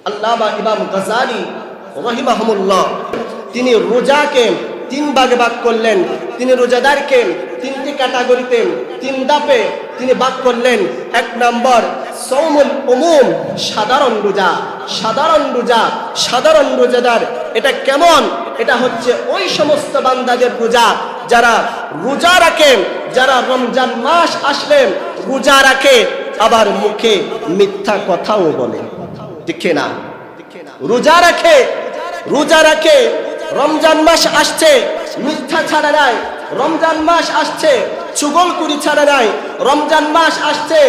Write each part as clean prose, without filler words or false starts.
আল্লামা ইমাম গাযালি রাহিমাহুল্লাহ তিনি রোজাকে তিন ভাগে ভাগ করলেন। তিনি রোজাদারকে তিনটি ক্যাটাগরিতে তিন ধাপে তিনি ভাগ করলেন। এক নম্বর সৌমুল উমুম, সাধারণ রোজা। সাধারণ রোজাদার এটা কেমন? এটা হচ্ছে ওই সমস্ত বান্দাদের রোজা যারা রোজা রাখে, যারা রমজান মাস আসলে রোজা রাখে, আবার মুখে মিথ্যা কথাও বলে, ঠিক না? রোজা রাখে রমজান মাস আসছে মিথ্যা ছাড়া নাই, রমজান মাস আসছে চুগলখুরি ছাড়া নাই, রমজান মাস আসছে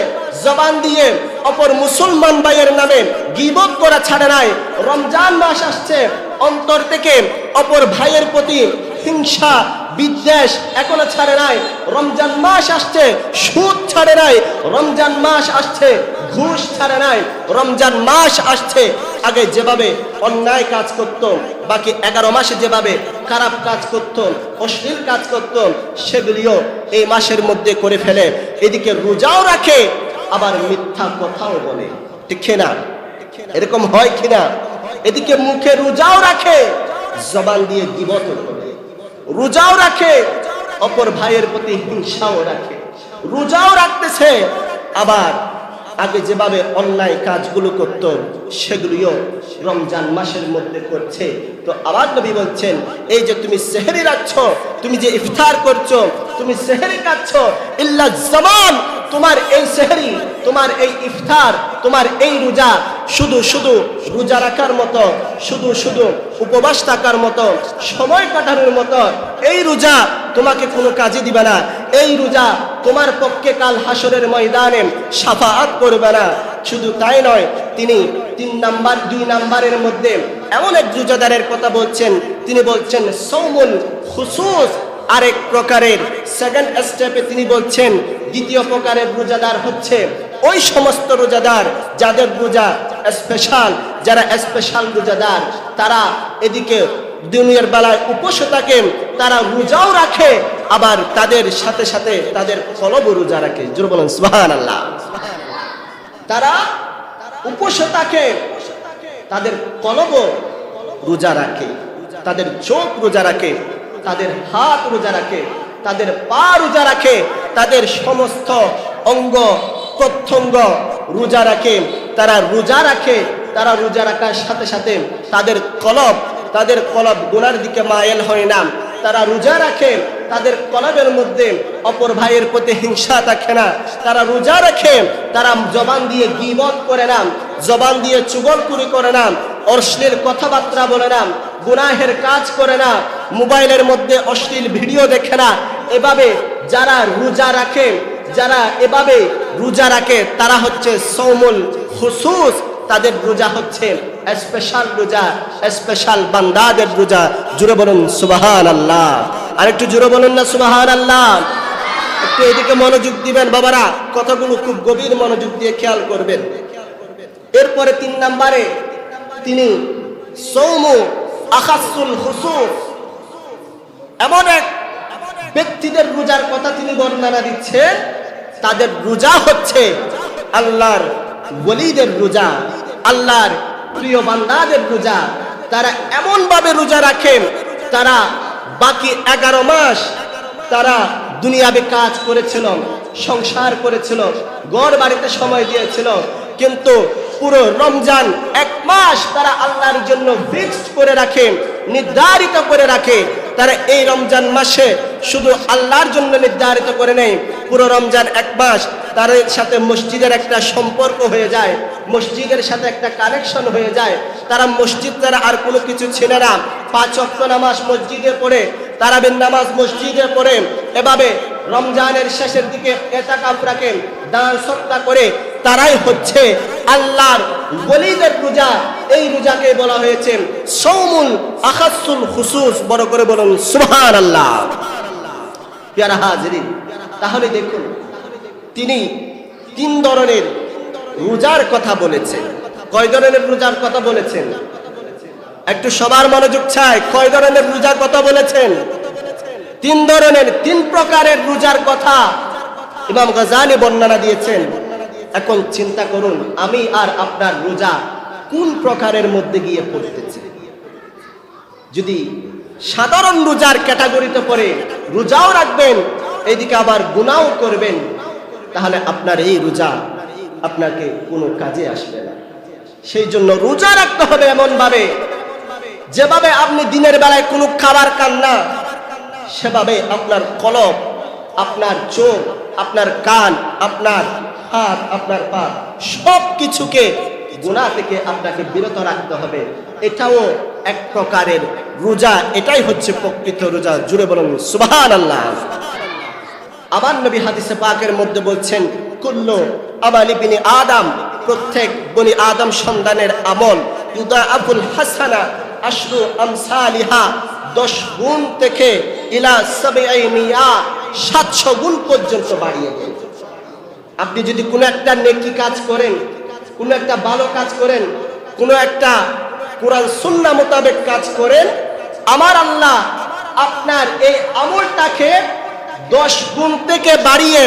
জবান দিয়ে অপর মুসলমান ভাইয়ের নামে গীবত করা ছাড়া নাই, রমজান মাস আসছে অন্তর থেকে অপর ভাইয়ের প্রতি হিংসা বিদ্বেষ এখনো ছাড়ে নাই, রমজান মাস আসছে সুদ ছাড়ে নাই, রমজান মাস আসছে ঘুষ ছাড়ে নাই, রমজান মাস আসছে আগে যেভাবে অন্যায় কাজ করত, বাকি 11 মাসে যেভাবে খারাপ কাজ করত, অশ্লীল কাজ করত, সেগুলিও এই মাসের মধ্যে করে ফেলে। এদিকে রোজাও রাখে আবার মিথ্যা কথাও বলে, ঠিক না? এরকম হয় কিনা? এদিকে মুখে রোজাও রাখে, জবান দিয়ে গীবত করে, রোজাও রাখে অপর ভাইয়ের প্রতি হিংসাও রাখে, রোজাও রাখতেছে আবার আগে যেভাবে অন্যায় কাজগুলো করত সেগুলিও রমজান মাসের মধ্যে করছে। তো আবার নবী বলছেন, এই যে তুমি সেহরি রাখছো, তুমি যে ইফতার করছো, তুমি সেহরি খাচ্ছো, ইল্লা জামান, তোমার এই সেহরি, তোমার এই ইফতার, তোমার এই রোজা শুধু রোজা রাখার মতো, শুধু উপবাস থাকার মতো, সময় কাটানোর মতো এই রোজা তোমাকে কোনো কাজে দিবে না। এই রোজা তোমার পক্ষে কাল হাসরের ময়দানে শাফাআত করবে না। শুধু তাই নয়, তিনি 2 নাম্বারের মধ্যে এমন এক রোজাদারের কথা বলছেন, তিনি বলছেন সৌমুল খুসুস, আরেক প্রকারের সেকেন্ড স্টেপে তিনি বলছেন দ্বিতীয় প্রকারের রোজাদার হচ্ছে ওই সমস্ত রোজাদার যাদের রোজা স্পেশাল, যারা স্পেশাল রোজাদার, তারা এদিকে দুনিয়ার বেলায় উপোস থাকেন, তারা রোজাও রাখে, আবার তাদের সাথে সাথে তাদের কলবও রোজা রাখে। জোরে বলেন সুবহানাল্লাহ। তারা উপোস থাকে, তাদের কলবও রোজা রাখে, তাদের চোখ রোজা রাখে, তাদের হাত রোজা রাখে, তাদের পা রোজা রাখে, তাদের সমস্ত অঙ্গ প্রত্যঙ্গ রোজা রাখে। তারা রোজা রাখে, তারা রোজা রাখার সাথে সাথে তাদের কলব গুনার দিকে মায়েল হয় না। তারা রোজা রাখে, তাদের কলবের মধ্যে অপর ভাইয়ের প্রতি হিংসা থাকে না। তারা রোজা রাখে, তারা জবান দিয়ে গীবত করে না, জবান দিয়ে চুগলখুরি করে না, অশ্লীল কথাবার্তা বলে না, গুনাহের কাজ করে না, মোবাইলের মধ্যে অশ্লীল ভিডিও দেখে না। এভাবে যারা রোজা রাখে, তারা হচ্ছে সৌমুল খুসুস, তাদের রোজা হচ্ছে স্পেশাল রোজা, স্পেশাল বান্দাদের রোজা। জোরে বলুন সুবহানাল্লাহ। আর একটু জোরে বলুন না সুবহানাল্লাহ। একটু এদিকে মনোযোগ দিবেন বাবারা, কথাগুলো খুব গভীর মনোযোগ দিয়ে খেয়াল করবেন। এরপরে 3 নম্বরে তিনি সৌমু আখাসুল খুসুস, এমন এক ব্যক্তিদের রোজার কথা তিনি বর্ণনা দিচ্ছেন, তাদের রোজা হচ্ছে আল্লাহর ওলিদের রোজা, আল্লাহর প্রিয় বান্দাদের রোজা। তারা এমন ভাবে রোজা রাখেন, তারা বাকি 11 মাস তারা দুনিয়াবে কাজ করেছিল, সংসার করেছিল, ঘর বাড়িতে সময় দিয়েছিল, কিন্তু পুরো রমজান 1 মাস তারা আল্লাহর জন্য ফিক্সড করে রাখে, নির্ধারিত করে রাখে। তারা এই রমজান মাসে শুধু আল্লাহর জন্য নির্ধারিত করে নেই, পুরো রমজান 1 মাস তার সাথে মসজিদের একটা সম্পর্ক হয়ে যায়, মসজিদের সাথে একটা কানেকশন হয়ে যায়। তারা মসজিদ ছাড়া আর কোনো কিছু ছিল না। 5 ওয়াক্ত নামাজ মসজিদে পড়ে, তারাবির নামাজ মসজিদে পড়ে, এভাবে রমজানের শেষের দিকে ইতিকাফ রাখেন, দান সদকা করে। তারাই হচ্ছে আল্লাহর ওলিদের রোজা। এই রোজাকে বলা হয়েছে সৌমুল আখাসুল খুসুস। বড় করে বলুন সুবহানাল্লাহ। প্যারা হাজিরিন, তাহলে দেখুন তিনি 3 ধরনের রোজার কথা বলেছেন। কয় ধরনের রোজার কথা বলেছেন? একটু সবার মনোযোগ চাই। কয় ধরনের রোজার কথা বলেছেন? 3 ধরনের, 3 প্রকারের রোজার কথা ইমাম গাযালি বর্ণনা দিয়েছেন। এখন চিন্তা করুন, আমি আর আপনার রোজা কোন প্রকারের মধ্যে গিয়ে পড়তেছে। যদি সাধারণ রোজার ক্যাটাগরিতে পড়ে রোজাও রাখবেন, এইদিকে আবার গুনাও করবেন, তাহলে আপনার এই রোজা আপনাকে কোনো কাজে আসবে না। সেই জন্য রোজা রাখতে হবে এমন ভাবে, যেভাবে আপনি দিনের বেলায় কোনো খাবার খান না, সেভাবে আপনার কলব, আপনার চোখ, আপনার কান, আপনার হাত, আপনার পা সব কিছুকে গুনাহ থেকে আপনাকে বিরত রাখতে হবে। এটাও এক প্রকারের রোজা, এটাই হচ্ছে প্রকৃত রোজা। জুড়ে বলুন সুবহানাল্লাহ। আবার নবী হাদিসে পাকের মধ্যে বলছেন, কুল্লু আমালি বিনি আদম, প্রত্যেক বনি আদম সন্তানের আমল ইউদাআফুল হাসানা আশরু আমসালিহা, 10 গুণ থেকে ইলা 700 গুণ পর্যন্ত বাড়িয়ে দেন। আপনি যদি কোনো একটা নেকি কাজ করেন, কোনো একটা ভালো কাজ করেন, কোনো একটা কোরআন সুন্নাহ মোতাবেক কাজ করেন, আমার আল্লাহ আপনার এই আমলটাকে 10 গুণ থেকে বাড়িয়ে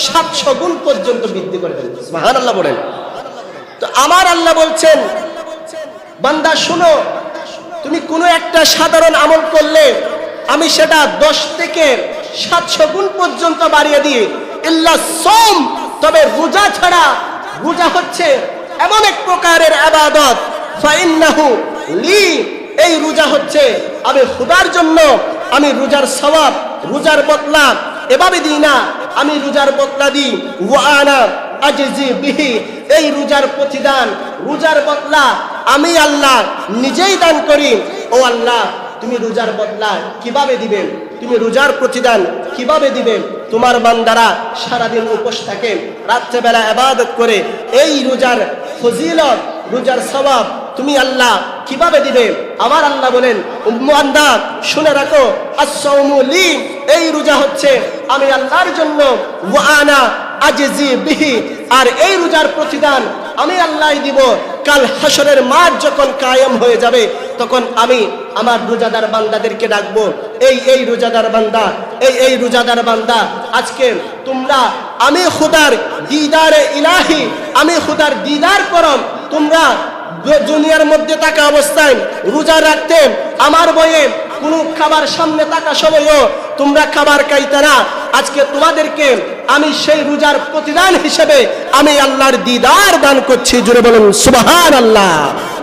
700 গুণ পর্যন্ত বৃদ্ধি করে দেন। সুবহানাল্লাহ বলেন। তো আমার আল্লাহ বলছেন, বান্দা শোনো, তুমি কোনো একটা সাধারণ আমল করলে আমি সেটা 10 থেকে 700 গুণ পর্যন্ত বাড়িয়ে দিই। ইল্লা সোম, তবে রোজা ছাড়া, রোজা হচ্ছে এমন এক প্রকারের ইবাদত, ফাইন্নাহু লি, এই রোজা হচ্ছে আমি খোদার জন্য, আমি রোজার সওয়াব, রোজার বদলা এভাবে দিই না, আমি রোজার বদলা দিই ওয়া আনা আজজি বিহি, এই রোজার প্রতিদান, রোজার বদলা আমি আল্লাহ নিজেই দান করি। ও আল্লাহ, তুমি রোজার বদলা কিভাবে দিবেন, তুমি রোজার প্রতিদান কিভাবে দিবেন? তোমার বান্দারা সারাদিন উপোস থাকে, রাত্রেবেলা ইবাদত করে, এই রোজার ফজিলত, রোজার সওয়াব তুমি আল্লাহ কিভাবে দিবে? আমার আল্লাহ বলেন, বান্দা শুনে রাখো, আস-সাওমু লি, এই রোজা হচ্ছে আমি আল্লাহর জন্য, ওয়া আনা আজজি বিহি, আর এই রোজার প্রতিদান আমি আল্লাহই দিব। কাল হাসরের মাঠ যখন কায়েম হয়ে যাবে, তখন আমি আমার রোজাদার বান্দাদেরকে ডাকবো, এই রোজাদার বান্দা, এই রোজাদার বান্দা, আজকে তোমরা আমি খোদার দিদারে ইলাহি, আমি খোদার দিদার করম, তোমরা দুনিয়ার মধ্যে থাকা অবস্থায় রোজা রাখতে, আমার বয়ে কোনো খাবার সামনে থাকা সময়ও তোমরা খাবার খাইতে না, আজকে তোমাদেরকে আমি সেই রোজার প্রতিদান হিসেবে আমি আল্লাহর দিদার দান করছি। জোরে বলুন সুবহানাল্লাহ।